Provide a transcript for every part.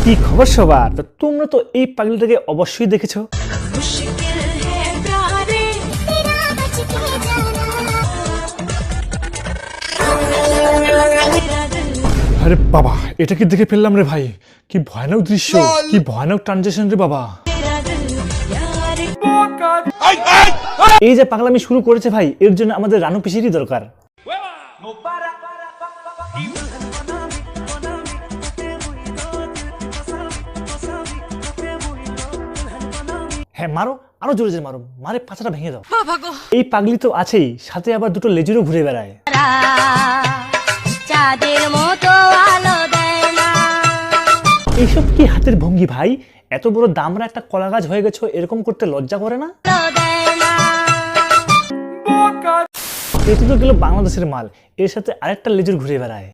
কি খবর সবার? তো তোমরা তো এই পাগলিটাকে অবশ্যই দেখেছো। আরে বাবা, এটা কি দেখে ফেললাম রে ভাই! কি ভয়ানক দৃশ্য, কি ভয়ানক ট্রানজিশন রে বাবা! এই যে পাগলামি শুরু করেছে ভাই, এর জন্য আমাদের রানু পিসিরই দরকার। হ্যাঁ মারো, আরো জোরে জোরে মারো, মারে পাছাটা ভেঙে দাও। এই পাগলি তো আছেই, সাথে আবার দুটো লেজুরও ঘুরে বেড়ায়। এইসব কি হাতের ভঙ্গি ভাই? এত বড় দামরা একটা কলা গাছ হয়ে গেছো, এরকম করতে লজ্জা করে না? এটা তো গেল বাংলাদেশের মাল, এর সাথে আরেকটা লেজুর ঘুরে বেড়ায়,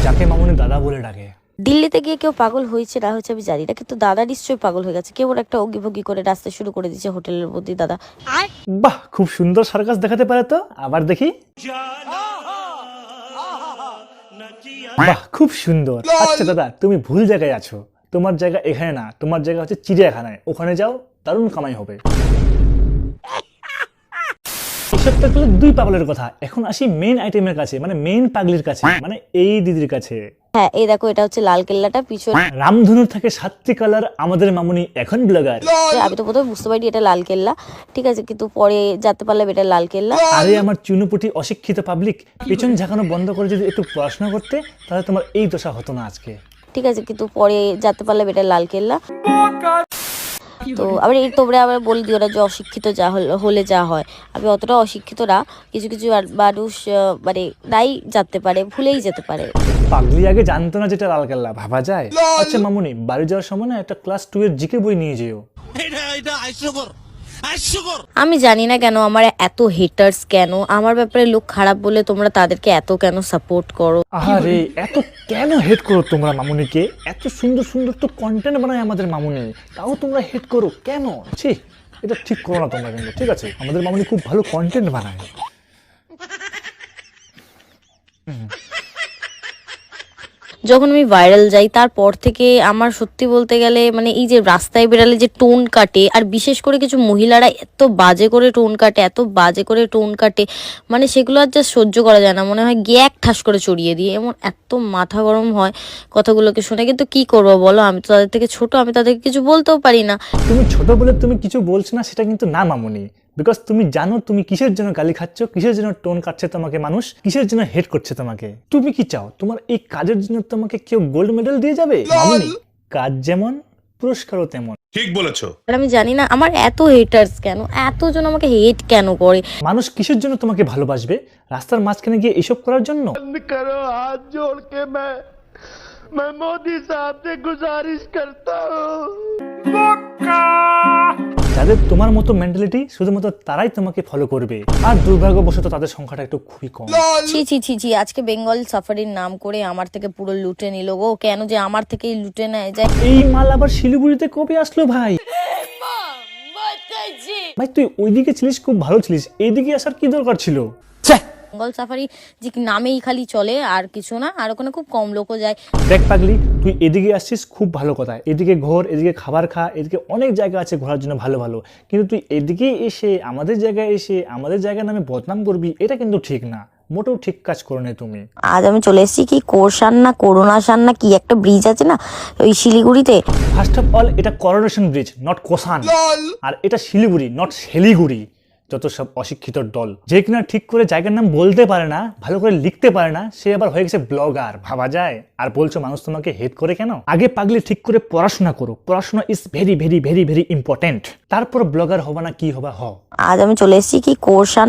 যাকে মামুনি দাদা বলে ডাকে। দিল্লিতে গিয়ে কেউ পাগল হয়েছে না হয়েছে আমি জানি না, কিন্তু দাদা নিশ্চয়ই পাগল হয়ে গেছে। কেউ একটা অগিভগি করে রাস্তা শুরু করে দিচ্ছে হোটেলের মধ্যে। দাদা বাহ, খুব সুন্দর সার্কাস দেখাতে পারে তো, আবার দেখি। বাহ, খুব সুন্দর। আচ্ছা দাদা, তুমি ভুল জায়গায় আছো, তোমার জায়গা এখানে না, তোমার জায়গা হচ্ছে চিড়িয়াখানায়, ওখানে যাও, দারুণ কামাই হবে। এসব তো গেল দুই পাগলের কথা। এখন আসি মেইন আইটেমের কাছে, মানে মেইন পাগলির কাছে, মানে এই দিদির কাছে। হ্যাঁ এই দেখো, এটা হচ্ছে লাল কেল্লাটা, পিছনে রামধনুর থাকে 7টি কালার, আমাদের মামুনি এখন ব্লগার। আমি তো প্রথমে বুঝতে পারিনি এটা লাল কেল্লা, ঠিক আছে, কিন্তু পরে জানতে পারলাম এটা লাল কেল্লা। আরে আমার চুনুপুটি অশিক্ষিত পাবলিক, পেছন ঝাঁকানো বন্ধ করে যদি একটু পড়াশোনা করতে, তাহলে তোমার এই দশা হতো না আজকে। ঠিক আছে, কিন্তু পরে জানতে পারলাম এটা লাল কেল্লা। তো আবার এই তোমরা আবার বলে দিও না যে অশিক্ষিত যা হলে যা হয়। আমি অতটা অশিক্ষিত না, কিছু কিছু মানুষ মানে নাই জানতে পারে, ভুলেই যেতে পারে। পাগলি আগে জানতো না যেটা লাল কেল্লা, ভাবা যায়? আচ্ছা মামুনি, বাড়ি যাওয়ার সময় না একটা ক্লাস 2 এর জিকে বই নিয়ে যেও। আমি জানি না কেন আমার এত হেটার্স, কেন আমার ব্যাপারে লোক খারাপ বলে তোমরা তাদেরকে এত কেন সাপোর্ট করো? আরে এত কেন হেট করো তোমরা মামুনিকে? এত সুন্দর সুন্দর তো কন্টেন্ট বানায় আমাদের মামুনি, তাও তোমরা হেট করো কেন? ছি, এটা ঠিক করো না তোমরা কিন্তু, ঠিক আছে? আমাদের মামুনি খুব ভালো কন্টেন্ট বানায়। যখন আমি ভাইরাল যাই তারপর থেকে আমার সত্যি বলতে গেলে মানে এই যে রাস্তায় বেরালে যে টোন কাটে, আর বিশেষ করে কিছু মহিলারা এত বাজে করে টোন কাটে, এত বাজে করে টোন কাটে, মানে সেগুলো আর যা সহ্য করা যায় না, মনে হয় গ্যাক ঠাস করে চড়িয়ে দিয়ে, এমন এত মাথা গরম হয় কথাগুলোকে শুনে। কিন্তু কি করবো বলো, আমি তো তাদের থেকে ছোট, আমি তাদেরকে কিছু বলতেও পারি না। তুমি ছোট বলে তুমি কিছু বলছো না সেটা কিন্তু না মামুনি, বিকজ তুমি জানো তুমি কিসের জন্য গালি খাচ্ছ, কিসের জন্য টোন কাটছে তোমাকে মানুষ, কিসের জন্য হেট করছে তোমাকে। তুমি কি চাও তোমার এই কাজের জন্য তোমাকে কেউ গোল্ড মেডেল দিয়ে যাবে? মামুনি, কাজ যেমন পুরস্কারও তেমন। ঠিক বলেছো। আর আমি জানি না আমার এত হেটার্স কেন, এতজন আমাকে হেট কেন করে। মানুষ কিসের জন্য তোমাকে ভালোবাসবে? রাস্তার মাঝখানে গিয়ে এসব করার জন্য? हाथ जोड़ के मैं मोदी साहब से गुजारिश करता हूँ। যাদের তোমার মতো মেন্টালিটি, শুধুমাত্র তারাই তোমাকে ফলো করবে, আর দুর্ভাগ্যবশত তাদের সংখ্যাটা একটু খুবই কম। ছি ছি ছি ছি, আজকে বেঙ্গল সাফারির নাম করে আমার থেকে পুরো লুটে নিল গো। কেন যে আমার থেকেই লুটে নেয় যায়। এই মাল আবার শিলিগুড়িতে কবে আসলো ভাই? ভাই তুই ওইদিকে ছিলিস, খুব ভালো ছিলিস, এইদিকে আসার কি দরকার ছিল? বেঙ্গল সাফারি যে নামেই খালি চলে, আর কিছু না, আর ওখানে খুব কম লোকও যায়। দেখ পাগলি, তুই এদিকে আসছিস খুব ভালো কথা, এদিকে ঘোর, এদিকে খাবার খা, এদিকে অনেক জায়গা আছে ঘোরার জন্য ভালো ভালো, কিন্তু তুই এদিকে এসে আমাদের জায়গায় এসে আমাদের জায়গার নামে বদনাম করবি, এটা কিন্তু ঠিক না, মোটেও ঠিক কাজ করো না তুমি। আজ আমি চলে এসেছি কি কোরসান না করোনাশান না কি একটা ব্রিজ আছে না ওই শিলিগুড়িতে। ফার্স্ট অফ অল এটা করোনেশন ব্রিজ, নট কোসান। আর এটা শিলিগুড়ি, নট শিলিগুড়ি। যত সব অশিক্ষিত দল, যে কিনা ঠিক করে জায়গার নাম বলতে পারে না, ভালো করে লিখতে পারে না, সে আবার হয়ে গেছে ব্লগার, ভাবা যায়? আর বলছো মানুষ তোমাকে হেট করে কেন? আগে পাগলি ঠিক করে পড়াশোনা করো, পড়াশোনা is very very very very important, তারপর ব্লগার হবা না কি হবা হ। আজ আমি চলে এসেছি কি কোরসান